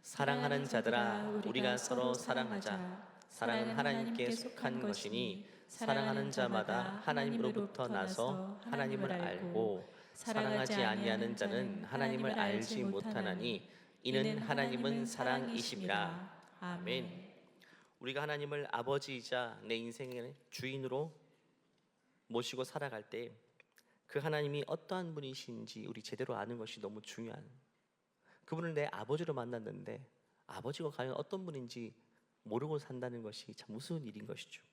사랑하는 자들아, 우리가 서로 사랑하자. 사랑은 하나님께 속한 것이니 사랑하는 자마다 하나님으로부터 나서 하나님을 알고, 사랑하지 아니하는 자는 하나님을 알지 못하나니 이는 하나님은 사랑이심이라. 아멘. 우리가 하나님을 아버지이자 내 인생의 주인으로 모시고 살아갈 때 그 하나님이 어떠한 분이신지 우리 제대로 아는 것이 너무 중요한, 그분을 내 아버지로 만났는데 아버지가 과연 어떤 분인지 모르고 산다는 것이 참 무서운 일인 것이죠.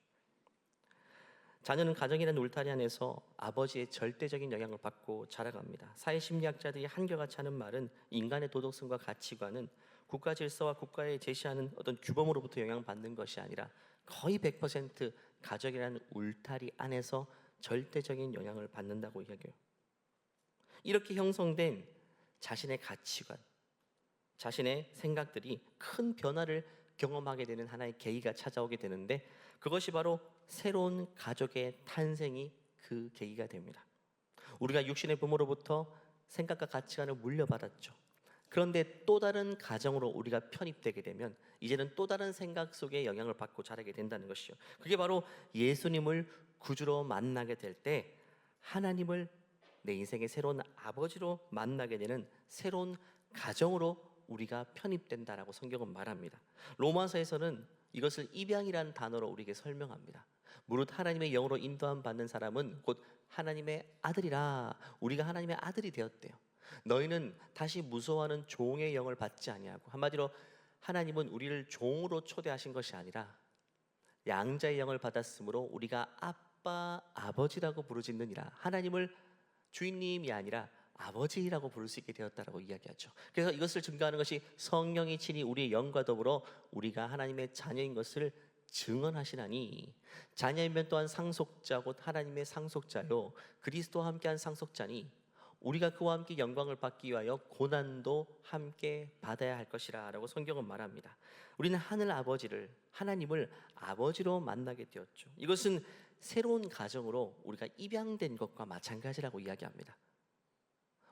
자녀는 가정이라는 울타리 안에서 아버지의 절대적인 영향을 받고 자라갑니다. 사회심리학자들이 한결같이 하는 말은 인간의 도덕성과 가치관은 국가 질서와 국가에 제시하는 어떤 규범으로부터 영향받는 것이 아니라 거의 100% 가족이라는 울타리 안에서 절대적인 영향을 받는다고 이야기해요. 이렇게 형성된 자신의 가치관, 자신의 생각들이 큰 변화를 경험하게 되는 하나의 계기가 찾아오게 되는데, 그것이 바로 새로운 가족의 탄생이 그 계기가 됩니다. 우리가 육신의 부모로부터 생각과 가치관을 물려받았죠. 그런데 또 다른 가정으로 우리가 편입되게 되면 이제는 또 다른 생각 속에 영향을 받고 자라게 된다는 것이요. 그게 바로 예수님을 구주로 만나게 될 때 하나님을 내 인생의 새로운 아버지로 만나게 되는 새로운 가정으로 우리가 편입된다라고 성경은 말합니다. 로마서에서는 이것을 입양이라는 단어로 우리에게 설명합니다. 무릇 하나님의 영으로 인도함 받는 사람은 곧 하나님의 아들이라. 우리가 하나님의 아들이 되었대요. 너희는 다시 무서워하는 종의 영을 받지 아니하고, 한마디로 하나님은 우리를 종으로 초대하신 것이 아니라 양자의 영을 받았으므로 우리가 아빠, 아버지라고 부르짖느니라. 하나님을 주인님이 아니라 아버지라고 부를 수 있게 되었다라고 이야기하죠. 그래서 이것을 증거하는 것이 성령이 친히 우리의 영과 더불어 우리가 하나님의 자녀인 것을 증언하시나니, 자녀이면 또한 상속자 곧 하나님의 상속자요 그리스도와 함께한 상속자니 우리가 그와 함께 영광을 받기 위하여 고난도 함께 받아야 할 것이라 라고 성경은 말합니다. 우리는 하늘 아버지를, 하나님을 아버지로 만나게 되었죠. 이것은 새로운 가정으로 우리가 입양된 것과 마찬가지라고 이야기합니다.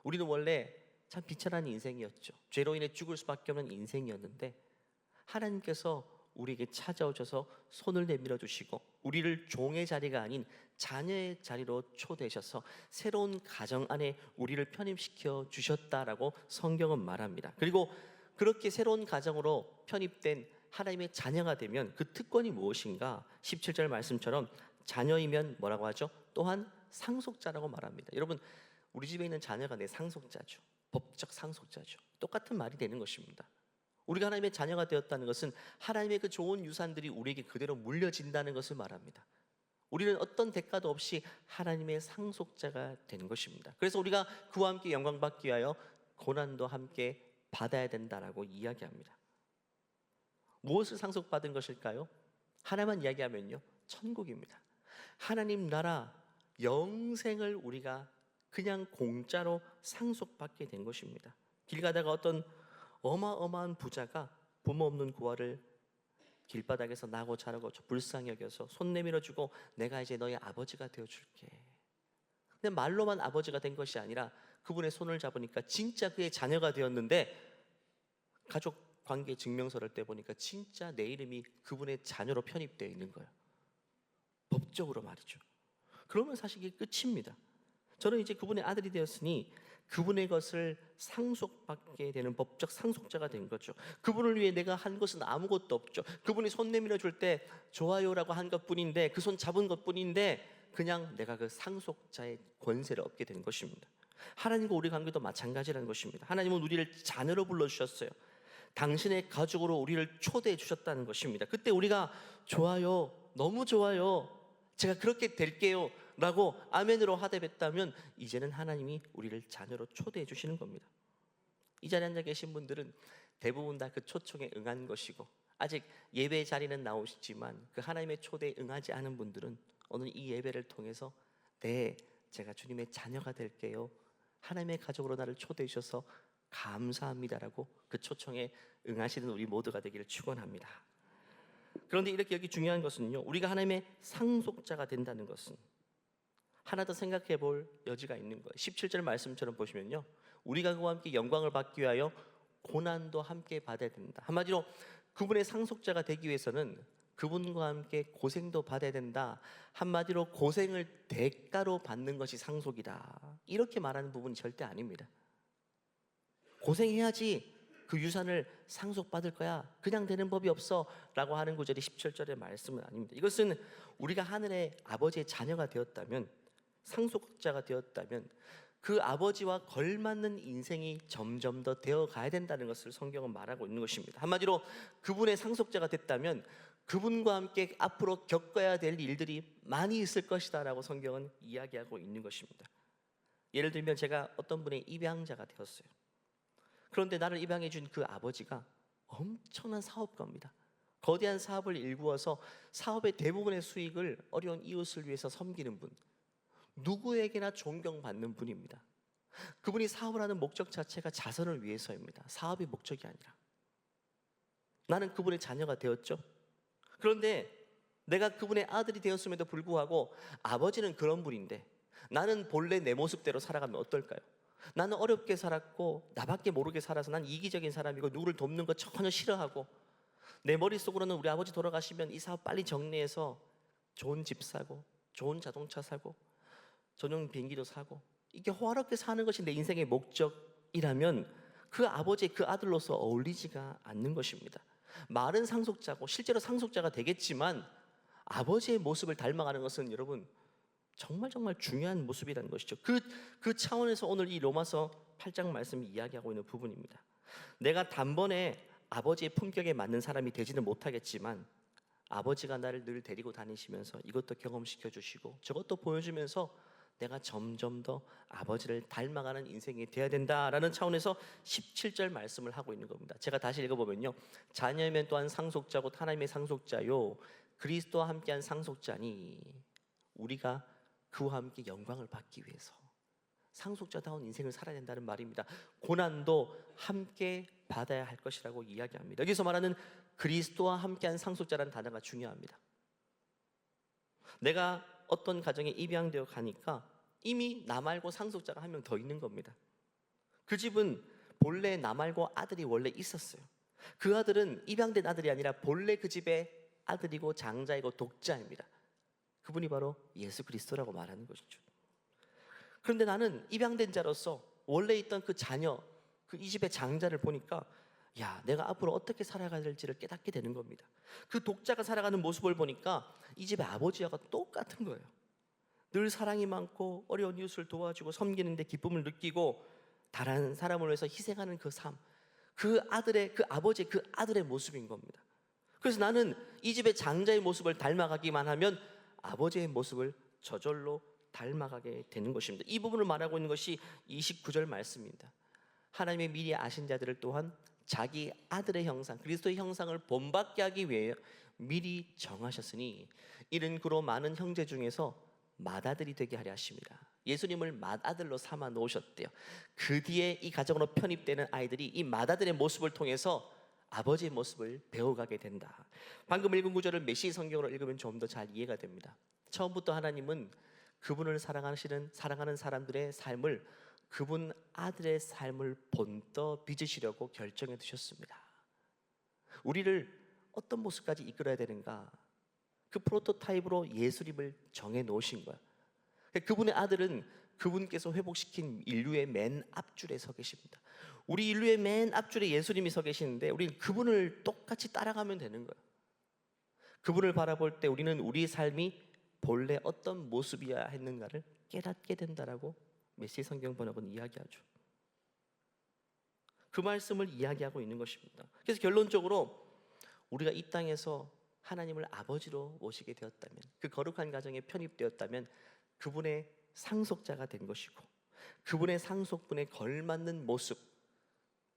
우리는 원래 참 비천한 인생이었죠. 죄로 인해 죽을 수밖에 없는 인생이었는데 하나님께서 우리에게 찾아오셔서 손을 내밀어 주시고 우리를 종의 자리가 아닌 자녀의 자리로 초대하셔서 새로운 가정 안에 우리를 편입시켜 주셨다라고 성경은 말합니다. 그리고 그렇게 새로운 가정으로 편입된 하나님의 자녀가 되면 그 특권이 무엇인가? 17절 말씀처럼 자녀이면 뭐라고 하죠? 또한 상속자라고 말합니다. 여러분, 우리 집에 있는 자녀가 내 상속자죠. 법적 상속자죠. 똑같은 말이 되는 것입니다. 우리가 하나님의 자녀가 되었다는 것은 하나님의 그 좋은 유산들이 우리에게 그대로 물려진다는 것을 말합니다. 우리는 어떤 대가도 없이 하나님의 상속자가 되는 것입니다. 그래서 우리가 그와 함께 영광 받기 위하여 고난도 함께 받아야 된다라고 이야기합니다. 무엇을 상속받은 것일까요? 하나만 이야기하면요, 천국입니다. 하나님 나라 영생을 우리가 그냥 공짜로 상속받게 된 것입니다. 길 가다가 어떤 어마어마한 부자가 부모 없는 고아를 길바닥에서 나고 자라고 불쌍히 여겨서 손 내밀어 주고 내가 이제 너의 아버지가 되어줄게. 근데 말로만 아버지가 된 것이 아니라 그분의 손을 잡으니까 진짜 그의 자녀가 되었는데, 가족 관계 증명서를 떼보니까 진짜 내 이름이 그분의 자녀로 편입되어 있는 거예요. 법적으로 말이죠. 그러면 사실 이게 끝입니다. 저는 이제 그분의 아들이 되었으니 그분의 것을 상속받게 되는 법적 상속자가 된 거죠. 그분을 위해 내가 한 것은 아무것도 없죠. 그분이 손 내밀어 줄 때 좋아요라고 한 것뿐인데, 그 손 잡은 것뿐인데 그냥 내가 그 상속자의 권세를 얻게 된 것입니다. 하나님과 우리 관계도 마찬가지라는 것입니다. 하나님은 우리를 자녀로 불러주셨어요. 당신의 가족으로 우리를 초대해 주셨다는 것입니다. 그때 우리가 좋아요, 너무 좋아요, 제가 그렇게 될게요 라고 아멘으로 하답했다면 이제는 하나님이 우리를 자녀로 초대해 주시는 겁니다. 이 자리에 앉아 계신 분들은 대부분 다 그 초청에 응한 것이고, 아직 예배 자리는 나오시지만 그 하나님의 초대에 응하지 않은 분들은 오늘 이 예배를 통해서 네, 제가 주님의 자녀가 될게요, 하나님의 가족으로 나를 초대해 주셔서 감사합니다라고 그 초청에 응하시는 우리 모두가 되기를 축원합니다. 그런데 이렇게 여기 중요한 것은요, 우리가 하나님의 상속자가 된다는 것은 하나 더 생각해 볼 여지가 있는 거예요. 17절 말씀처럼 보시면요, 우리가 그와 함께 영광을 받기 위하여 고난도 함께 받아야 된다. 한마디로 그분의 상속자가 되기 위해서는 그분과 함께 고생도 받아야 된다. 한마디로 고생을 대가로 받는 것이 상속이다. 이렇게 말하는 부분이 절대 아닙니다. 고생해야지 그 유산을 상속받을 거야. 그냥 되는 법이 없어 라고 하는 구절이 17절의 말씀은 아닙니다. 이것은 우리가 하늘의 아버지의 자녀가 되었다면, 상속자가 되었다면 그 아버지와 걸맞는 인생이 점점 더 되어가야 된다는 것을 성경은 말하고 있는 것입니다. 한마디로 그분의 상속자가 됐다면 그분과 함께 앞으로 겪어야 될 일들이 많이 있을 것이다 라고 성경은 이야기하고 있는 것입니다. 예를 들면 제가 어떤 분의 입양자가 되었어요. 그런데 나를 입양해 준 그 아버지가 엄청난 사업가입니다. 거대한 사업을 일구어서 사업의 대부분의 수익을 어려운 이웃을 위해서 섬기는 분, 누구에게나 존경받는 분입니다. 그분이 사업을 하는 목적 자체가 자선을 위해서입니다. 사업이 목적이 아니라. 나는 그분의 자녀가 되었죠. 그런데 내가 그분의 아들이 되었음에도 불구하고 아버지는 그런 분인데 나는 본래 내 모습대로 살아가면 어떨까요? 나는 어렵게 살았고 나밖에 모르게 살아서 난 이기적인 사람이고 누구를 돕는 거 전혀 싫어하고, 내 머릿속으로는 우리 아버지 돌아가시면 이 사업 빨리 정리해서 좋은 집 사고 좋은 자동차 사고 전용 비행기도 사고, 이게 호화롭게 사는 것이 내 인생의 목적이라면 그 아버지의 그 아들로서 어울리지가 않는 것입니다. 말은 상속자고 실제로 상속자가 되겠지만 아버지의 모습을 닮아가는 것은 여러분 정말 중요한 모습이라는 것이죠. 그 차원에서 오늘 이 로마서 8장 말씀이 이야기하고 있는 부분입니다. 내가 단번에 아버지의 품격에 맞는 사람이 되지는 못하겠지만 아버지가 나를 늘 데리고 다니시면서 이것도 경험시켜 주시고 저것도 보여주면서 내가 점점 더 아버지를 닮아가는 인생이 되어야 된다라는 차원에서 17절 말씀을 하고 있는 겁니다. 제가 다시 읽어보면요, 자녀면 또한 상속자고 하나님의 상속자요 그리스도와 함께한 상속자니 우리가 그와 함께 영광을 받기 위해서 상속자다운 인생을 살아야 된다는 말입니다. 고난도 함께 받아야 할 것이라고 이야기합니다. 여기서 말하는 그리스도와 함께한 상속자라는 단어가 중요합니다. 내가 어떤 가정에 입양되어 가니까 이미 나 말고 상속자가 한 명 더 있는 겁니다. 그 집은 본래 나 말고 아들이 원래 있었어요. 그 아들은 입양된 아들이 아니라 본래 그 집의 아들이고 장자이고 독자입니다. 그분이 바로 예수 그리스도라고 말하는 것이죠. 그런데 나는 입양된 자로서 원래 있던 그 자녀, 그 이 집의 장자를 보니까 야, 내가 앞으로 어떻게 살아가야 될지를 깨닫게 되는 겁니다. 그 독자가 살아가는 모습을 보니까 이 집의 아버지와 똑같은 거예요. 늘 사랑이 많고 어려운 이웃을 도와주고 섬기는 데 기쁨을 느끼고 다른 사람을 위해서 희생하는 그 삶, 그 아버지의 그 아들의 모습인 겁니다. 그래서 나는 이 집의 장자의 모습을 닮아가기만 하면 아버지의 모습을 저절로 닮아가게 되는 것입니다. 이 부분을 말하고 있는 것이 29절 말씀입니다. 하나님의 미리 아신 자들을 또한 자기 아들의 형상, 그리스도의 형상을 본받게 하기 위해 미리 정하셨으니 이는 그로 많은 형제 중에서 맏아들이 되게 하려 하십니다. 예수님을 맏아들로 삼아 놓으셨대요. 그 뒤에 이 가정으로 편입되는 아이들이 이 맏아들의 모습을 통해서 아버지의 모습을 배워가게 된다. 방금 읽은 구절을 메시 성경으로 읽으면 좀 더 잘 이해가 됩니다. 처음부터 하나님은 그분을 사랑하는 사람들의 삶을 그분 아들의 삶을 본떠 빚으시려고 결정해 두셨습니다. 우리를 어떤 모습까지 이끌어야 되는가, 그 프로토타입으로 예수님을 정해 놓으신 거야. 그분의 아들은 그분께서 회복시킨 인류의 맨 앞줄에 서 계십니다. 우리 인류의 맨 앞줄에 예수님이 서 계시는데 우리는 그분을 똑같이 따라가면 되는 거예요. 그분을 바라볼 때 우리는 우리 삶이 본래 어떤 모습이어야 했는가를 깨닫게 된다라고 메시 성경 번역은 이야기하죠. 그 말씀을 이야기하고 있는 것입니다. 그래서 결론적으로 우리가 이 땅에서 하나님을 아버지로 모시게 되었다면, 그 거룩한 가정에 편입되었다면 그분의 상속자가 된 것이고 그분의 상속분에 걸맞는 모습,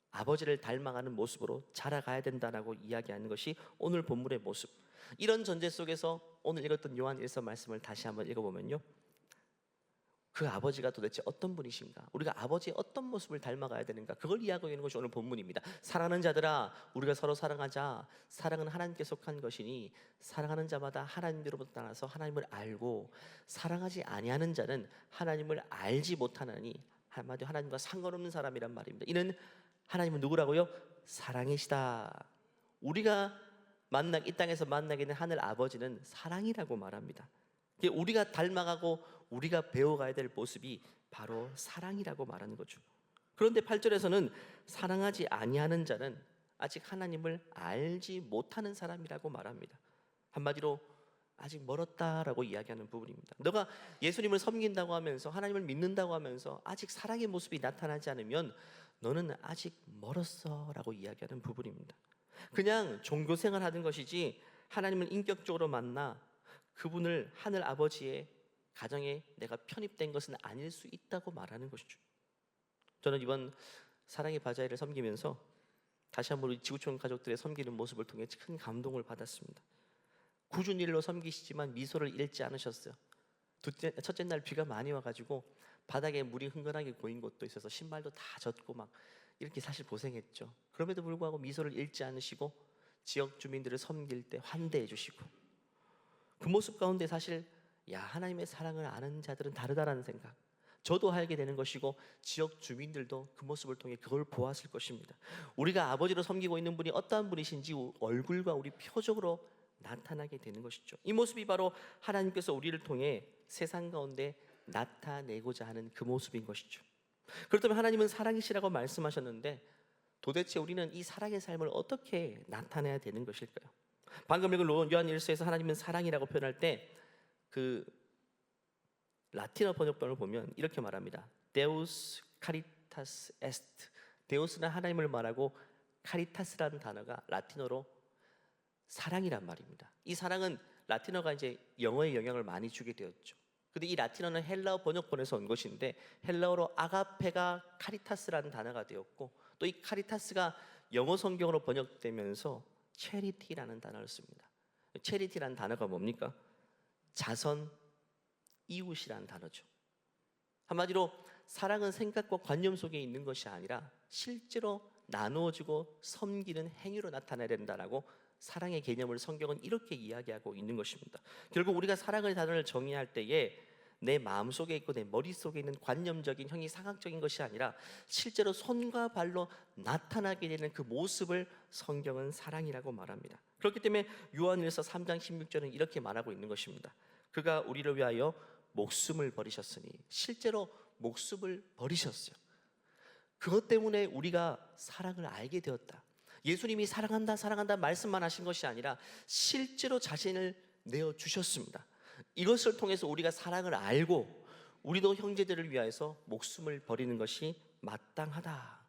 아버지를 닮아가는 모습으로 자라가야 된다라고 이야기하는 것이 오늘 본문의 모습. 이런 전제 속에서 오늘 읽었던 요한 1서 말씀을 다시 한번 읽어보면요, 그 아버지가 도대체 어떤 분이신가, 우리가 아버지의 어떤 모습을 닮아가야 되는가, 그걸 이야기하고 있는 것이 오늘 본문입니다. 사랑하는 자들아 우리가 서로 사랑하자. 사랑은 하나님께 속한 것이니 사랑하는 자마다 하나님으로부터 나서 하나님을 알고 사랑하지 아니하는 자는 하나님을 알지 못하나니, 한마디로 하나님과 상관없는 사람이란 말입니다. 이는 하나님은 누구라고요? 사랑이시다. 우리가 이 땅에서 만나게 된 하늘 아버지는 사랑이라고 말합니다. 우리가 닮아가고 우리가 배워가야 될 모습이 바로 사랑이라고 말하는 거죠. 그런데 8절에서는 사랑하지 아니하는 자는 아직 하나님을 알지 못하는 사람이라고 말합니다. 한마디로 아직 멀었다라고 이야기하는 부분입니다. 너가 예수님을 섬긴다고 하면서 하나님을 믿는다고 하면서 아직 사랑의 모습이 나타나지 않으면 너는 아직 멀었어 라고 이야기하는 부분입니다. 그냥 종교생활 하는 것이지 하나님을 인격적으로 만나 그분을 하늘 아버지의 가정에 내가 편입된 것은 아닐 수 있다고 말하는 것이죠. 저는 이번 사랑의 바자회를 섬기면서 다시 한번 우리 지구촌 가족들의 섬기는 모습을 통해 큰 감동을 받았습니다. 꾸준히 일로 섬기시지만 미소를 잃지 않으셨어요. 첫째 날 비가 많이 와가지고 바닥에 물이 흥건하게 고인 곳도 있어서 신발도 다 젖고 막 이렇게 사실 고생했죠. 그럼에도 불구하고 미소를 잃지 않으시고 지역 주민들을 섬길 때 환대해 주시고, 그 모습 가운데 사실 하나님의 사랑을 아는 자들은 다르다라는 생각 저도 알게 되는 것이고, 지역 주민들도 그 모습을 통해 그걸 보았을 것입니다. 우리가 아버지로 섬기고 있는 분이 어떠한 분이신지 얼굴과 우리 표정으로 나타나게 되는 것이죠. 이 모습이 바로 하나님께서 우리를 통해 세상 가운데 나타내고자 하는 그 모습인 것이죠. 그렇다면 하나님은 사랑이시라고 말씀하셨는데 도대체 우리는 이 사랑의 삶을 어떻게 나타내야 되는 것일까요? 방금 읽은 요한 1서에서 하나님은 사랑이라고 표현할 때 그 라틴어 번역본을 보면 이렇게 말합니다. Deus caritas est. 데우스는 하나님을 말하고 카리타스라는 단어가 라틴어로 사랑이란 말입니다. 이 사랑은 라틴어가 이제 영어에 영향을 많이 주게 되었죠. 근데 이 라틴어는 헬라어 번역본에서 온 것인데 헬라어로 아가페가 카리타스라는 단어가 되었고, 또 이 카리타스가 영어 성경으로 번역되면서 체리티라는 단어를 씁니다. 체리티라는 단어가 뭡니까? 자선, 이웃이라는 단어죠. 한마디로 사랑은 생각과 관념 속에 있는 것이 아니라 실제로 나누어지고 섬기는 행위로 나타나야 된다라고 사랑의 개념을 성경은 이렇게 이야기하고 있는 것입니다. 결국 우리가 사랑의 단어를 정의할 때에 내 마음속에 있고 내 머릿속에 있는 관념적인 형이상학적인 것이 아니라 실제로 손과 발로 나타나게 되는 그 모습을 성경은 사랑이라고 말합니다. 그렇기 때문에 요한일서 3장 16절은 이렇게 말하고 있는 것입니다. 그가 우리를 위하여 목숨을 버리셨으니, 실제로 목숨을 버리셨어요. 그것 때문에 우리가 사랑을 알게 되었다. 예수님이 사랑한다 사랑한다 말씀만 하신 것이 아니라 실제로 자신을 내어주셨습니다. 이것을 통해서 우리가 사랑을 알고 우리도 형제들을 위하여서 목숨을 버리는 것이 마땅하다.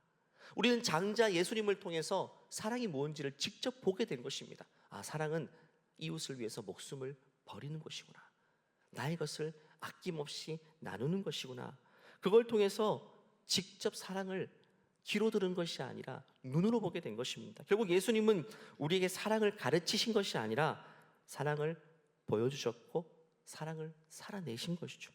우리는 장자 예수님을 통해서 사랑이 뭔지를 직접 보게 된 것입니다. 사랑은 이웃을 위해서 목숨을 버리는 것이구나. 나의 것을 아낌없이 나누는 것이구나. 그걸 통해서 직접 사랑을 귀로 들은 것이 아니라 눈으로 보게 된 것입니다. 결국 예수님은 우리에게 사랑을 가르치신 것이 아니라 사랑을 보여주셨고 사랑을 살아내신 것이죠.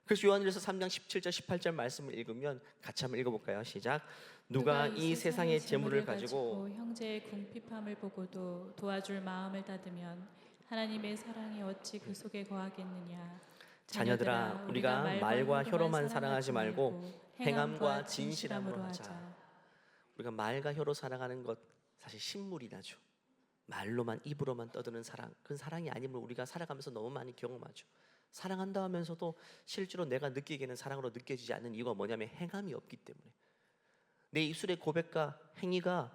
그래서 요한일서 3장 17절 18절 말씀을 읽으면 같이 한번 읽어볼까요? 시작. 누가 이 세상의 재물을 가지고 형제의 궁핍함을 보고도 도와줄 마음을 닫으면 하나님의 사랑이 어찌 그 속에 거하겠느냐. 자녀들아, 우리가 말과 혀로만 사랑하지 말고 행함과 진실함으로 하자. 우리가 말과 혀로 사랑하는 것 사실 신물이 나죠. 말로만 입으로만 떠드는 사랑, 그건 사랑이 아님을 우리가 살아가면서 너무 많이 경험하죠. 사랑한다 하면서도 실제로 내가 느끼기에는 사랑으로 느껴지지 않는 이유가 뭐냐면 행함이 없기 때문에, 내 입술의 고백과 행위가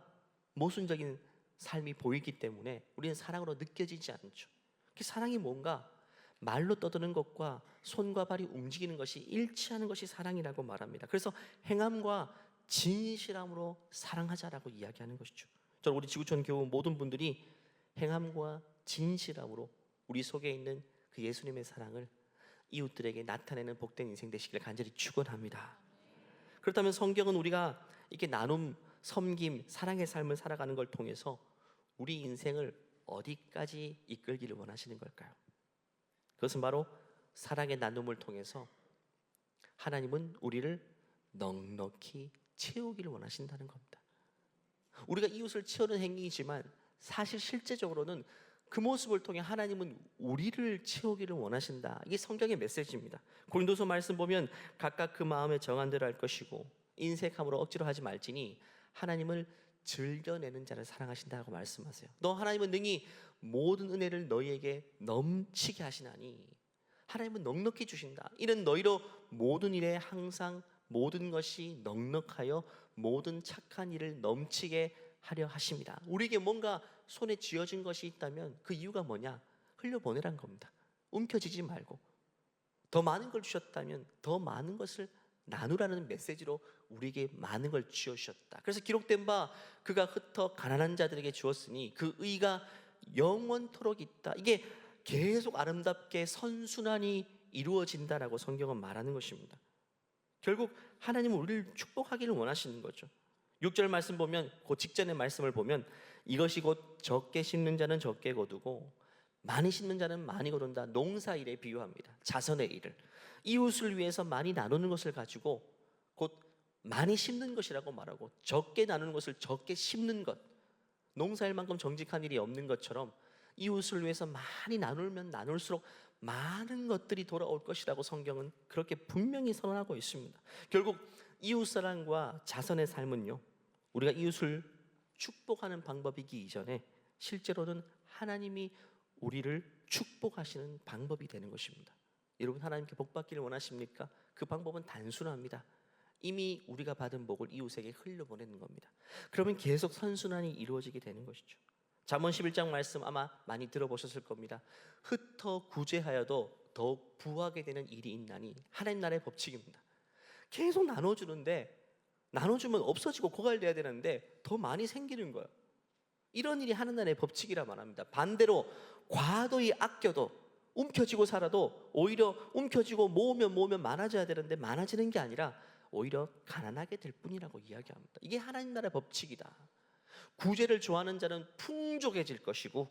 모순적인 삶이 보이기 때문에 우리는 사랑으로 느껴지지 않죠. 사랑이 뭔가 말로 떠드는 것과 손과 발이 움직이는 것이 일치하는 것이 사랑이라고 말합니다. 그래서 행함과 진실함으로 사랑하자라고 이야기하는 것이죠. 저는 우리 지구촌 교우 모든 분들이 행함과 진실함으로 우리 속에 있는 그 예수님의 사랑을 이웃들에게 나타내는 복된 인생 되시기를 간절히 축원합니다. 그렇다면 성경은 우리가 이렇게 나눔, 섬김, 사랑의 삶을 살아가는 걸 통해서 우리 인생을 어디까지 이끌기를 원하시는 걸까요? 그것은 바로 사랑의 나눔을 통해서 하나님은 우리를 넉넉히 채우기를 원하신다는 겁니다. 우리가 이웃을 채우는 행위이지만 사실 실제적으로는 그 모습을 통해 하나님은 우리를 채우기를 원하신다. 이게 성경의 메시지입니다. 고린도서 말씀 보면 각각 그 마음에 정한 대로 할 것이고 인색함으로 억지로 하지 말지니 하나님을 즐겨내는 자를 사랑하신다고 말씀하세요. 너 하나님은 능히 모든 은혜를 너희에게 넘치게 하시나니 하나님은 넉넉히 주신다. 이는 너희로 모든 일에 항상 모든 것이 넉넉하여 모든 착한 일을 넘치게 하려 하십니다. 우리에게 뭔가 손에 쥐어진 것이 있다면 그 이유가 뭐냐? 흘려보내란 겁니다. 움켜쥐지 말고 더 많은 걸 주셨다면 더 많은 것을 나누라는 메시지로 우리에게 많은 걸 쥐어주셨다. 그래서 기록된 바 그가 흩어 가난한 자들에게 주었으니 그 의가 영원토록 있다. 이게 계속 아름답게 선순환이 이루어진다라고 성경은 말하는 것입니다. 결국 하나님은 우리를 축복하기를 원하시는 거죠. 6절 말씀 보면 그 직전의 말씀을 보면 이것이 곧 적게 심는 자는 적게 거두고 많이 심는 자는 많이 거둔다. 농사일에 비유합니다. 자선의 일을 이웃을 위해서 많이 나누는 것을 가지고 곧 많이 심는 것이라고 말하고 적게 나누는 것을 적게 심는 것, 농사일만큼 정직한 일이 없는 것처럼 이웃을 위해서 많이 나누면 나눌수록 많은 것들이 돌아올 것이라고 성경은 그렇게 분명히 선언하고 있습니다. 결국 이웃사랑과 자선의 삶은요, 우리가 이웃을 축복하는 방법이기 이전에 실제로는 하나님이 우리를 축복하시는 방법이 되는 것입니다. 여러분 하나님께 복 받기를 원하십니까? 그 방법은 단순합니다. 이미 우리가 받은 복을 이웃에게 흘려보내는 겁니다. 그러면 계속 선순환이 이루어지게 되는 것이죠. 잠언 11장 말씀 아마 많이 들어보셨을 겁니다. 흩어 구제하여도 더욱 부하게 되는 일이 있나니 하나님 나라의 법칙입니다. 계속 나눠주는데 나눠주면 없어지고 고갈돼야 되는데 더 많이 생기는 거예요. 이런 일이 하나님 나라의 법칙이라 말합니다. 반대로 과도히 아껴도 움켜쥐고 살아도 오히려 움켜쥐고 모으면 많아져야 되는데 많아지는 게 아니라 오히려 가난하게 될 뿐이라고 이야기합니다. 이게 하나님 나라의 법칙이다. 구제를 좋아하는 자는 풍족해질 것이고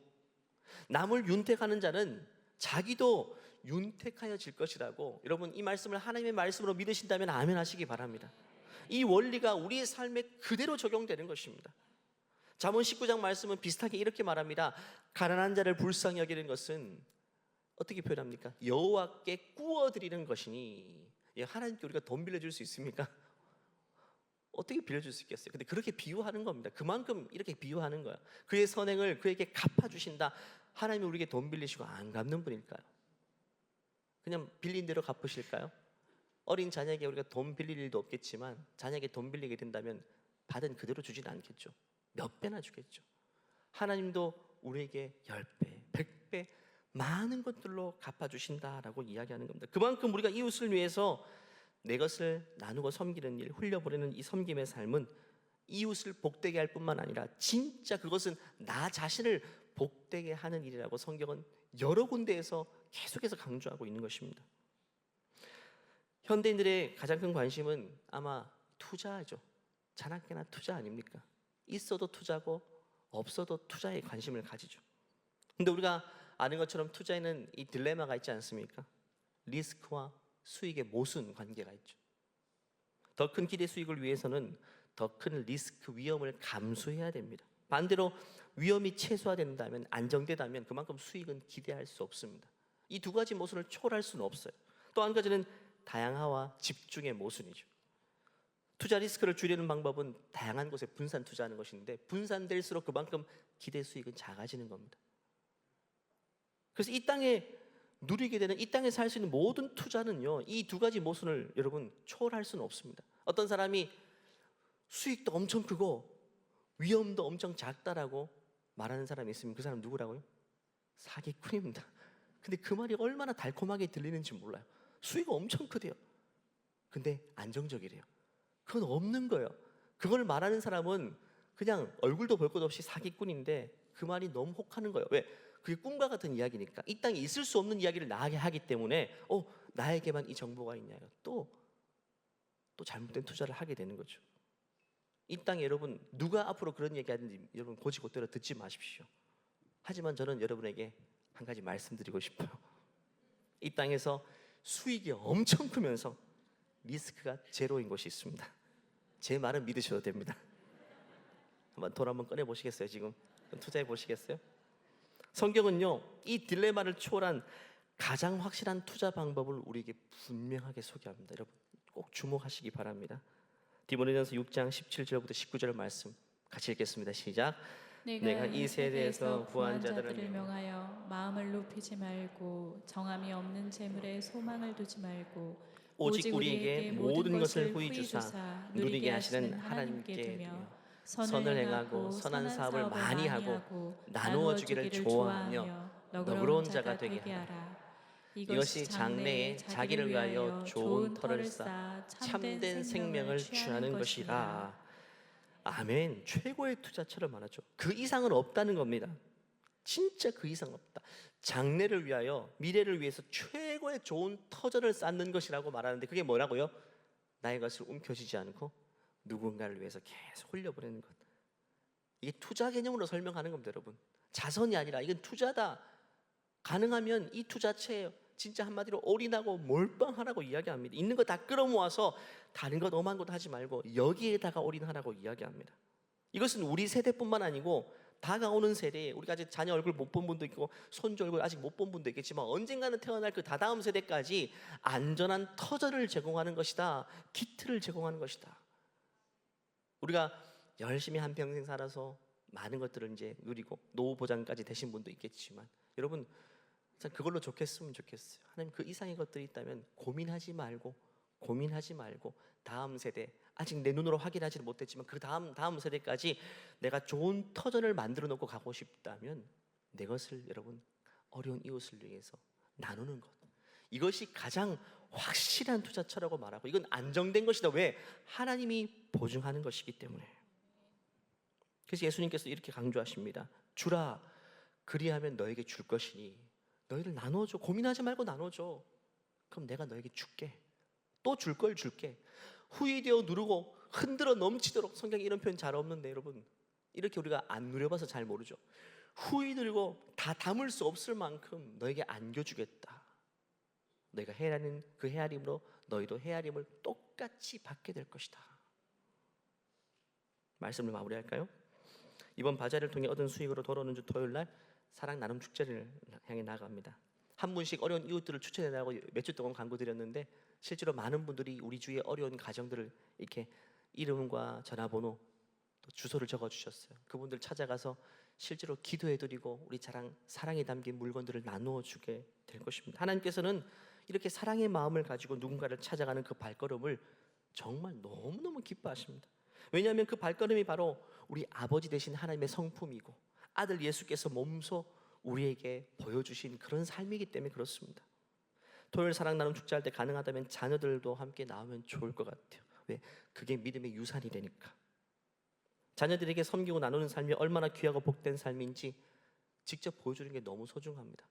남을 윤택하는 자는 자기도 윤택하여질 것이라고. 여러분 이 말씀을 하나님의 말씀으로 믿으신다면 아멘 하시기 바랍니다. 이 원리가 우리의 삶에 그대로 적용되는 것입니다. 잠언 19장 말씀은 비슷하게 이렇게 말합니다. 가난한 자를 불쌍히 여기는 것은 어떻게 표현합니까? 여호와께 구워드리는 것이니. 하나님께 우리가 돈 빌려줄 수 있습니까? 어떻게 빌려줄 수 있겠어요? 근데 그렇게 비유하는 겁니다. 그만큼 이렇게 비유하는 거예요. 그의 선행을 그에게 갚아주신다. 하나님이 우리에게 돈 빌리시고 안 갚는 분일까요? 그냥 빌린 대로 갚으실까요? 어린 자녀에게 우리가 돈 빌릴 일도 없겠지만 자녀에게 돈 빌리게 된다면 받은 그대로 주지는 않겠죠. 몇 배나 주겠죠. 하나님도 우리에게 10배, 100배 많은 것들로 갚아주신다라고 이야기하는 겁니다. 그만큼 우리가 이웃을 위해서 내 것을 나누고 섬기는 일, 흘려보내는 이 섬김의 삶은 이웃을 복되게 할 뿐만 아니라 진짜 그것은 나 자신을 복되게 하는 일이라고 성경은 여러 군데에서 계속해서 강조하고 있는 것입니다. 현대인들의 가장 큰 관심은 아마 투자죠. 자나깨나 투자 아닙니까? 있어도 투자고 없어도 투자에 관심을 가지죠. 근데 우리가 아는 것처럼 투자에는 이 딜레마가 있지 않습니까? 리스크와 수익의 모순 관계가 있죠. 더 큰 기대 수익을 위해서는 더 큰 리스크 위험을 감수해야 됩니다. 반대로 위험이 최소화된다면 안정되다면 그만큼 수익은 기대할 수 없습니다. 이 두 가지 모순을 초월할 수는 없어요. 또 한 가지는 다양화와 집중의 모순이죠. 투자 리스크를 줄이는 방법은 다양한 곳에 분산 투자하는 것인데 분산될수록 그만큼 기대 수익은 작아지는 겁니다. 그래서 이 땅에 누리게 되는, 이 땅에 살 수 있는 모든 투자는요, 이 두 가지 모순을 여러분 초월할 수는 없습니다. 어떤 사람이 수익도 엄청 크고 위험도 엄청 작다라고 말하는 사람이 있으면 그 사람 누구라고요? 사기꾼입니다. 근데 그 말이 얼마나 달콤하게 들리는지 몰라요. 수익이 엄청 크대요. 근데 안정적이래요. 그건 없는 거예요. 그걸 말하는 사람은 그냥 얼굴도 볼 것 없이 사기꾼인데 그 말이 너무 혹하는 거예요. 왜? 그게 꿈과 같은 이야기니까. 이 땅에 있을 수 없는 이야기를 나에게 하기 때문에 나에게만 이 정보가 있냐. 또 잘못된 투자를 하게 되는 거죠. 이 땅에 여러분 누가 앞으로 그런 얘기 하는지 여러분 고지고대로 듣지 마십시오. 하지만 저는 여러분에게 한 가지 말씀드리고 싶어요. 이 땅에서 수익이 엄청 크면서 리스크가 제로인 곳이 있습니다. 제 말은 믿으셔도 됩니다. 돈 한번 꺼내 보시겠어요? 지금 투자해 보시겠어요? 성경은요, 이 딜레마를 초월한 가장 확실한 투자 방법을 우리에게 분명하게 소개합니다. 여러분 꼭 주목하시기 바랍니다. 디모데전서 6장 17절부터 19절 말씀 같이 읽겠습니다. 시작. 내가 이 세대에서 구한 자들을 명하여 마음을 높이지 말고 정함이 없는 재물에 소망을 두지 말고 오직 우리에게 모든 것을 후히 주사 누리게 하시는 하나님께 두며 선을 행하고 선한 사업을 많이 하고 나누어 주기를 좋아하며 너그러운 자가 되게 하라. 이것이 장래에 자기를 위하여 좋은 터를 쌓아 참된 생명을 취하는 것이라. 아멘. 최고의 투자처를 말하죠. 그 이상은 없다는 겁니다. 진짜 그 이상 없다. 장래를 위하여, 미래를 위해서 최고의 좋은 터전을 쌓는 것이라고 말하는데 그게 뭐라고요? 나의 것을 움켜쥐지 않고 누군가를 위해서 계속 흘려보내는 것. 이게 투자 개념으로 설명하는 겁니다, 여러분. 자선이 아니라 이건 투자다. 가능하면 이 투자체에 진짜 한마디로 올인하고 몰빵하라고 이야기합니다. 있는 거 다 끌어모아서 다른 것 엄한 것도 하지 말고 여기에다가 올인하라고 이야기합니다. 이것은 우리 세대뿐만 아니고 다가오는 세대에, 우리가 아직 자녀 얼굴 못 본 분도 있고 손주 얼굴 아직 못 본 분도 있겠지만 언젠가는 태어날 그 다다음 세대까지 안전한 터전을 제공하는 것이다. 키트를 제공하는 것이다. 우리가 열심히 한평생 살아서 많은 것들을 이제 누리고 노후 보장까지 되신 분도 있겠지만 여러분 그걸로 좋겠으면 좋겠어요. 하나님 그 이상의 것들이 있다면 고민하지 말고 다음 세대, 아직 내 눈으로 확인하지는 못했지만 그 다음 세대까지 내가 좋은 터전을 만들어 놓고 가고 싶다면 내 것을 여러분 어려운 이웃을 위해서 나누는 것, 이것이 가장 확실한 투자처라고 말하고 이건 안정된 것이다. 왜? 하나님이 보증하는 것이기 때문에. 그래서 예수님께서 이렇게 강조하십니다. 주라 그리하면 너에게 줄 것이니 너희를 나눠줘. 고민하지 말고 나눠줘. 그럼 내가 너에게 줄게. 또 줄 걸 줄게. 후이되어 누르고 흔들어 넘치도록. 성경에 이런 표현 잘 없는데 여러분 이렇게 우리가 안 누려봐서 잘 모르죠. 후이들고 다 담을 수 없을 만큼 너에게 안겨주겠다. 너희가 헤아리는 그 헤아림으로 너희도 헤아림을 똑같이 받게 될 것이다. 말씀을 마무리할까요? 이번 바자를 통해 얻은 수익으로 돌아오는 주 토요일 날 사랑 나눔 축제를 향해 나아갑니다. 한 분씩 어려운 이웃들을 추천해달라고 몇 주 동안 광고 드렸는데 실제로 많은 분들이 우리 주위의 어려운 가정들을 이렇게 이름과 전화번호 또 주소를 적어주셨어요. 그분들 찾아가서 실제로 기도해드리고 우리 사랑이 담긴 물건들을 나누어 주게 될 것입니다. 하나님께서는 이렇게 사랑의 마음을 가지고 누군가를 찾아가는 그 발걸음을 정말 너무너무 기뻐하십니다. 왜냐하면 그 발걸음이 바로 우리 아버지 되신 하나님의 성품이고 아들 예수께서 몸소 우리에게 보여주신 그런 삶이기 때문에 그렇습니다. 토요일 사랑 나눔 축제할 때 가능하다면 자녀들도 함께 나오면 좋을 것 같아요. 왜? 그게 믿음의 유산이 되니까. 자녀들에게 섬기고 나누는 삶이 얼마나 귀하고 복된 삶인지 직접 보여주는 게 너무 소중합니다.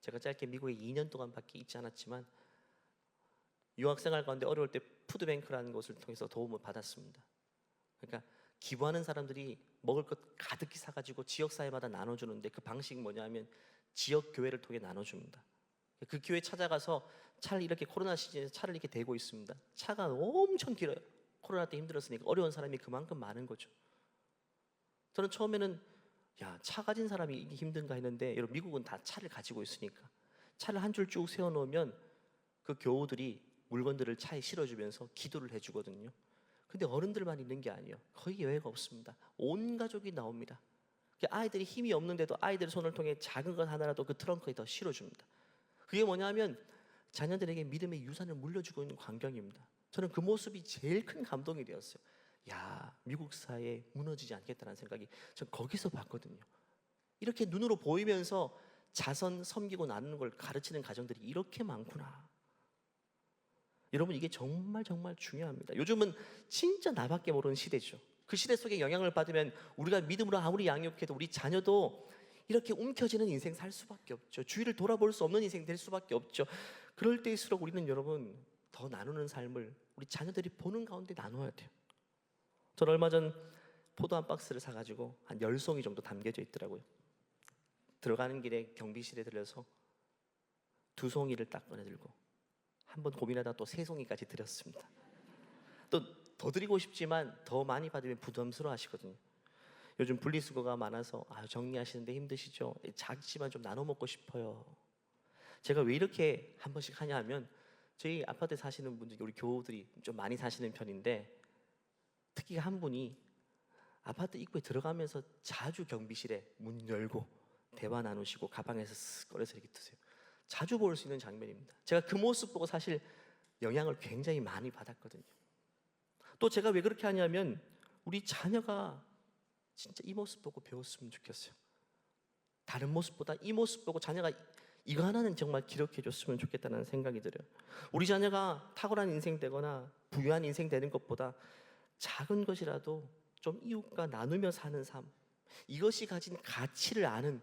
제가 짧게 미국에 2년 동안밖에 있지 않았지만 유학생활 가운데 어려울 때 푸드뱅크라는 곳을 통해서 도움을 받았습니다. 그러니까 기부하는 사람들이 먹을 것 가득히 사가지고 지역사회마다 나눠주는데 그 방식이 뭐냐면 지역교회를 통해 나눠줍니다. 그 교회 찾아가서 차를 이렇게 코로나 시즌에 차를 이렇게 대고 있습니다. 차가 엄청 길어요. 코로나 때 힘들었으니까 어려운 사람이 그만큼 많은 거죠. 저는 처음에는 차 가진 사람이 이게 힘든가 했는데 여러분 미국은 다 차를 가지고 있으니까 차를 한 줄 쭉 세워놓으면 그 교우들이 물건들을 차에 실어주면서 기도를 해주거든요. 근데 어른들만 있는 게 아니에요. 거의 예외가 없습니다. 온 가족이 나옵니다. 아이들이 힘이 없는데도 아이들의 손을 통해 작은 것 하나라도 그 트렁크에 더 실어줍니다. 그게 뭐냐면 자녀들에게 믿음의 유산을 물려주고 있는 광경입니다. 저는 그 모습이 제일 큰 감동이 되었어요. 미국 사회에 무너지지 않겠다는 생각이 전 거기서 봤거든요. 이렇게 눈으로 보이면서 자선 섬기고 나누는 걸 가르치는 가정들이 이렇게 많구나. 여러분 이게 정말 중요합니다. 요즘은 진짜 나밖에 모르는 시대죠. 그 시대 속에 영향을 받으면 우리가 믿음으로 아무리 양육해도 우리 자녀도 이렇게 움켜쥐는 인생 살 수밖에 없죠. 주위를 돌아볼 수 없는 인생 될 수밖에 없죠. 그럴 때일수록 우리는 여러분 더 나누는 삶을 우리 자녀들이 보는 가운데 나눠야 돼요. 저는 얼마 전 포도 한 박스를 사가지고 한 10송이 정도 담겨져 있더라고요. 들어가는 길에 경비실에 들려서 2송이를 딱 꺼내들고 한번 고민하다 또 3송이까지 드렸습니다. 또 더 드리고 싶지만 더 많이 받으면 부담스러워 하시거든요. 요즘 분리수거가 많아서 정리하시는데 힘드시죠? 작지만 좀 나눠 먹고 싶어요. 제가 왜 이렇게 한 번씩 하냐 하면 저희 아파트에 사시는 분들 우리 교우들이 좀 많이 사시는 편인데 특히 한 분이 아파트 입구에 들어가면서 자주 경비실에 문 열고 대화 나누시고 가방에서 쓱 꺼내서 이렇게 드세요. 자주 볼 수 있는 장면입니다. 제가 그 모습 보고 사실 영향을 굉장히 많이 받았거든요. 또 제가 왜 그렇게 하냐면 우리 자녀가 진짜 이 모습 보고 배웠으면 좋겠어요. 다른 모습보다 이 모습 보고 자녀가 이거 하나는 정말 기록해 줬으면 좋겠다는 생각이 들어요. 우리 자녀가 탁월한 인생 되거나 부유한 인생 되는 것보다 작은 것이라도 좀 이웃과 나누며 사는 삶, 이것이 가진 가치를 아는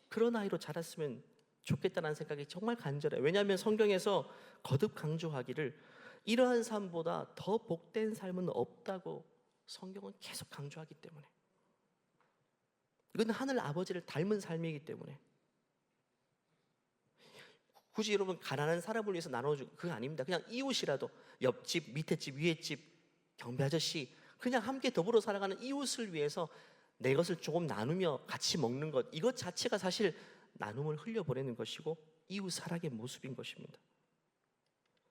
그런 아이로 자랐으면 좋겠다는 생각이 정말 간절해요. 왜냐하면 성경에서 거듭 강조하기를 이러한 삶보다 더 복된 삶은 없다고 성경은 계속 강조하기 때문에, 이건 하늘 아버지를 닮은 삶이기 때문에. 굳이 여러분 가난한 사람을 위해서 나눠주고 그거 아닙니다. 그냥 이웃이라도 옆집, 밑에 집, 위에 집, 경비 아저씨, 그냥 함께 더불어 살아가는 이웃을 위해서 내 것을 조금 나누며 같이 먹는 것, 이것 자체가 사실 나눔을 흘려보내는 것이고 이웃 사랑의 모습인 것입니다.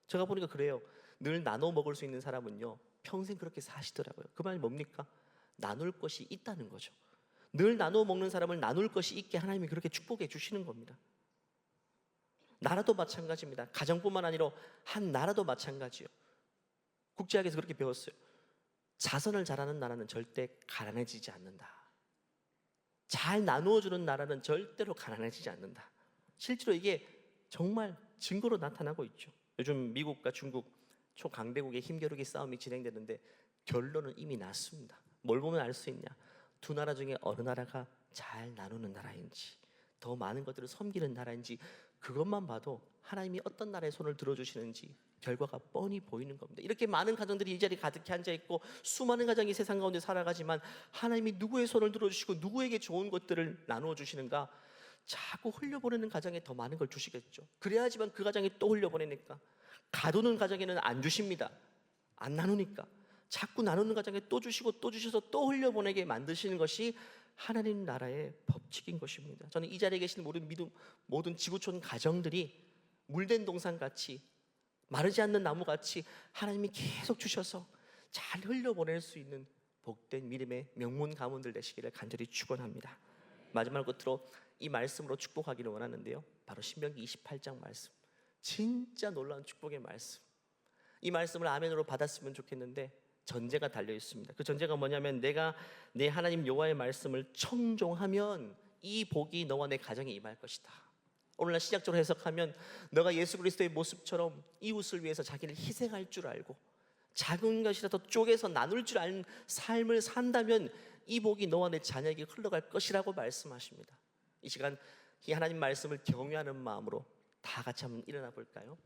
제가 보니까 그래요. 늘 나눠 먹을 수 있는 사람은요 평생 그렇게 사시더라고요. 그 말이 뭡니까? 나눌 것이 있다는 거죠. 늘 나눠 먹는 사람을 나눌 것이 있게 하나님이 그렇게 축복해 주시는 겁니다. 나라도 마찬가지입니다. 가정뿐만 아니라 한 나라도 마찬가지요. 국제학에서 그렇게 배웠어요. 자선을 잘하는 나라는 절대 가난해지지 않는다. 잘 나누어주는 나라는 절대로 가난해지지 않는다. 실제로 이게 정말 증거로 나타나고 있죠. 요즘 미국과 중국 초강대국의 힘겨루기 싸움이 진행되는데 결론은 이미 났습니다. 뭘 보면 알 수 있냐? 두 나라 중에 어느 나라가 잘 나누는 나라인지, 더 많은 것들을 섬기는 나라인지, 그것만 봐도 하나님이 어떤 나라의 손을 들어주시는지 결과가 뻔히 보이는 겁니다. 이렇게 많은 가정들이 이 자리에 가득히 앉아있고 수많은 가정이 세상 가운데 살아가지만 하나님이 누구의 손을 들어주시고 누구에게 좋은 것들을 나누어 주시는가? 자꾸 흘려보내는 가정에 더 많은 걸 주시겠죠. 그래야지만 그 가정에 또 흘려보내니까. 가두는 가정에는 안 주십니다. 안 나누니까. 자꾸 나누는 가정에 또 주시고 또 주셔서 또 흘려보내게 만드시는 것이 하나님 나라의 법칙인 것입니다. 저는 이 자리에 계신 모든 지구촌 가정들이 물된 동산같이, 마르지 않는 나무같이 하나님이 계속 주셔서 잘 흘려보낼 수 있는 복된 믿음의 명문 가문들 되시기를 간절히 축원합니다. 마지막 끝으로 이 말씀으로 축복하기를 원하는데요, 바로 신명기 28장 말씀, 진짜 놀라운 축복의 말씀. 이 말씀을 아멘으로 받았으면 좋겠는데 전제가 달려 있습니다. 그 전제가 뭐냐면 내가 내 하나님 여호와의 말씀을 청종하면 이 복이 너와 내 가정에 임할 것이다. 오늘날 신약적으로 해석하면 너가 예수 그리스도의 모습처럼 이웃을 위해서 자기를 희생할 줄 알고 작은 것이라도 쪼개서 나눌 줄 아는 삶을 산다면 이 복이 너와 내 자녀에게 흘러갈 것이라고 말씀하십니다. 이 시간 이 하나님 말씀을 경외하는 마음으로 다 같이 한번 일어나 볼까요?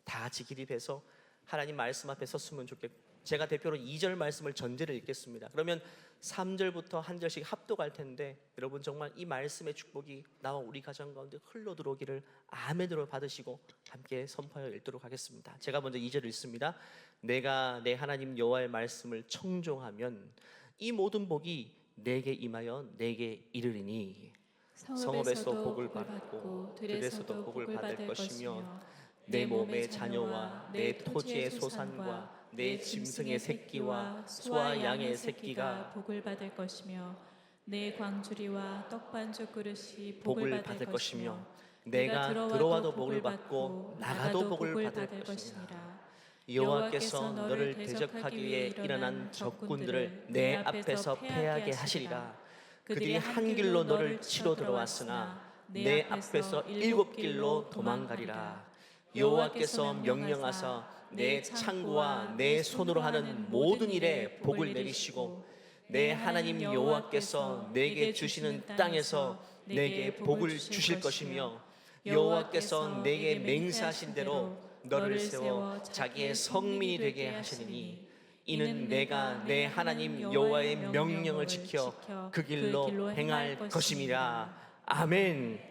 다 같이 기립해서 하나님 말씀 앞에 섰으면 좋겠고, 제가 대표로 2절 말씀을 전제를 읽겠습니다. 그러면 3절부터 한 절씩 합독할 텐데 여러분 정말 이 말씀의 축복이 나와 우리 가정 가운데 흘러 들어오기를 아멘으로 받으시고 함께 선포하여 읽도록 하겠습니다. 제가 먼저 2절 읽습니다. 내가 내 하나님 여호와의 말씀을 청종하면 이 모든 복이 내게 임하여 내게 이르리니 성읍에서 복을 받고 들에서도 복을 받을 것이며 내 몸의 자녀와 내 토지의 소산과 내 짐승의 새끼와 소와 양의 새끼가 복을 받을 것이며 내 광주리와 떡반죽 그릇이 복을 받을 것이며 내가 들어와도 복을 받고 나가도 복을 받을 것이니라. 여호와께서 너를 대적하기 위해 일어난 적군들을 내 앞에서 패하게 하시리라. 그들이 한 길로 너를 치러 들어왔으나 내 앞에서 7길로 도망가리라. 여호와께서 명령하사 내 창고와 내 손으로 하는 모든 일에 복을 내리시고 내 하나님 여호와께서 내게 주시는 땅에서 내게 복을 주실 것이며 여호와께서 내게 맹세하신 대로 너를 세워 자기의 성민이 되게 하시리니 이는 내가 내 하나님 여호와의 명령을 지켜 그 길로 행할 것임이라. 아멘.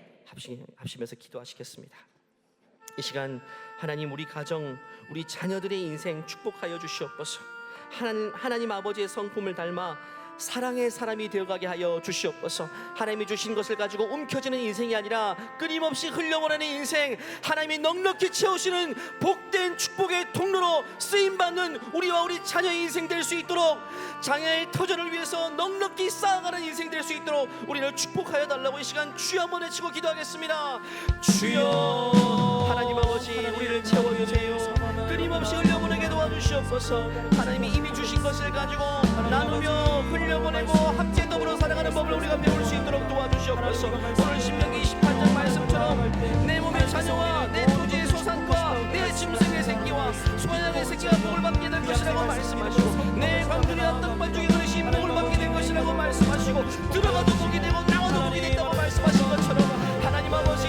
합심해서 기도하시겠습니다. 이 시간 하나님 우리 가정, 우리 자녀들의 인생 축복하여 주시옵소서. 하나님 아버지의 성품을 닮아 사랑의 사람이 되어가게 하여 주시옵소서. 하나님이 주신 것을 가지고 움켜쥐는 인생이 아니라 끊임없이 흘려보내는 인생, 하나님이 넉넉히 채우시는 복된 축복의 통로로 쓰임받는 우리와 우리 자녀의 인생 될 수 있도록, 장애의 터전을 위해서 넉넉히 쌓아가는 인생 될 수 있도록 우리를 축복하여 달라고 이 시간 주여 한번 외치고 기도하겠습니다. 주여, 하나님 아버지, 우리를 채워주세요. 끊임없이 흘려보내게 도와주시옵소서. 하나님이 이미 주신 것을 가지고 나누며 흘려보내고 함께 더불어 살아가는 법을 우리가 배울 수 있도록 도와주시옵소서. 오늘 신명기 28장 말씀처럼 내 몸의 자녀와 내 토지의 소산과 내 짐승의 새끼와 소양의 새끼가 복을 받게 될 것이라고 말씀하시고, 내 광준이와 떡반죽이 그릇이 복을 받게 될 것이라고 말씀하시고, 들어가도 복이 되고 나와도 복이 된다고 말씀하신 것처럼 하나님 아버지,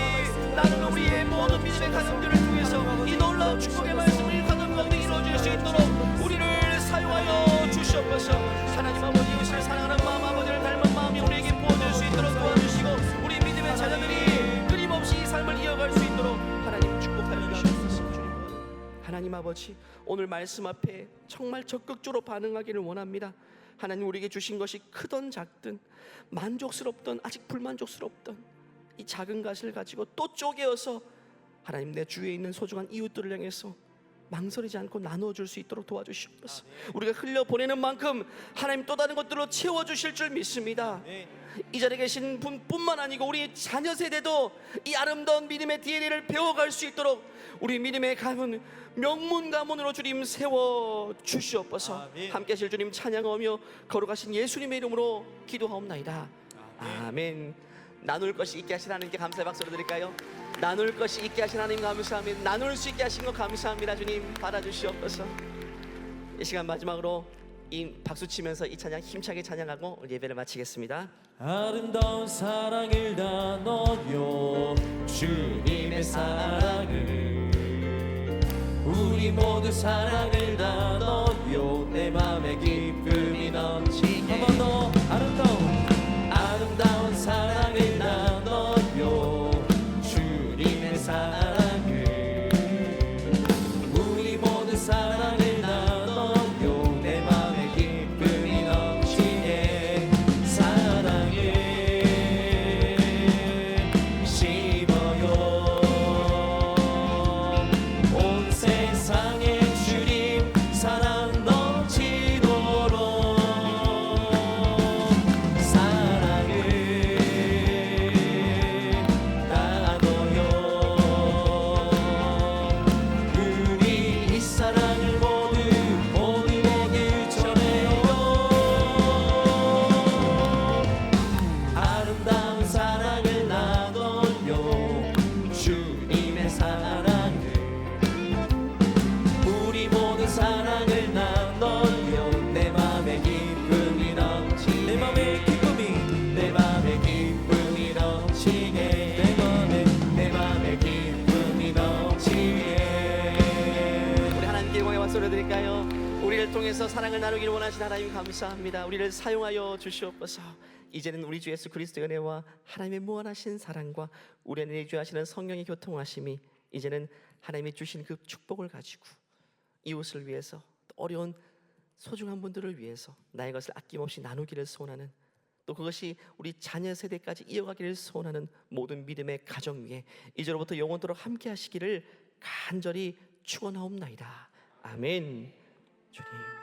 나는 우리의 모든 믿음의 가정들을 통해서 이 놀라운 축복의 말씀을 가정 가운데 이루어질 수 있도록 우리를 사용하여 주시옵소서. 하나님 아버지, 이것을 사랑하는 마음, 아버지를 닮은 마음이 우리에게 부어질 수 있도록 도와주시고, 우리 믿음의 자녀들이 끊임없이 이 삶을 이어갈 수 있도록 하나님 축복하여 주시옵소서. 하나님 아버지, 오늘 말씀 앞에 정말 적극적으로 반응하기를 원합니다. 하나님, 우리에게 주신 것이 크든 작든 만족스럽든 아직 불만족스럽든 이 작은 것을 가지고 또 쪼개어서 하나님, 내 주위에 있는 소중한 이웃들을 향해서 망설이지 않고 나누어줄 수 있도록 도와주시옵소서. 우리가 흘려보내는 만큼 하나님 또 다른 것들로 채워주실 줄 믿습니다. 이 자리에 계신 분뿐만 아니고 우리 자녀 세대도 이 아름다운 믿음의 DNA를 배워갈 수 있도록 우리 믿음의 가문, 명문 가문으로 주님 세워주시옵소서. 함께 하실 주님 찬양하며 거룩하신 예수님의 이름으로 기도하옵나이다. 아멘. 나눌 것이 있게 하신 하나님께 감사의 박수를 드릴까요? 나눌 것이 있게 하신 하나님 감사합니다. 나눌 수 있게 하신 것 감사합니다. 주님 받아주시옵소서. 이 시간 마지막으로 이 박수 치면서 이 찬양 힘차게 찬양하고 예배를 마치겠습니다. 아름다운 사랑을 나눠요, 주님의 사랑을. 우리 모두 사랑을 나눠요, 내 맘에 기쁨이 넘치게. 한 번 더. 아름다운 사랑을 나눠요, 주님의 사랑을. 우리 모두 사랑을 나눠요, 내 맘에 기쁨이 넘치게. 사랑을 심어요, 온 세상에 주님 사랑 넘치도록. 사랑을 나눠요, 내 맘에 기쁨이 넘치게. 내 맘에 기쁨이, 내 맘에 기쁨이 넘치게. 내 맘에 기쁨이 넘치게. 우리 하나님께 영광의 박수를 드릴까요? 우리를 통해서 사랑을 나누기를 원하신 하나님 감사합니다. 우리를 사용하여 주시옵소서. 이제는 우리 주 예수 그리스도의 은혜와 하나님의 무한하신 사랑과 우리 안에 내주하시는 성령의 교통하심이 이제는 하나님이 주신 그 축복을 가지고 이웃을 위해서, 어려운 소중한 분들을 위해서 나의 것을 아낌없이 나누기를 소원하는, 또 그것이 우리 자녀 세대까지 이어가기를 소원하는 모든 믿음의 가정 위에 이제로부터 영원토록 함께 하시기를 간절히 축원하옵나이다. 아멘. 주님.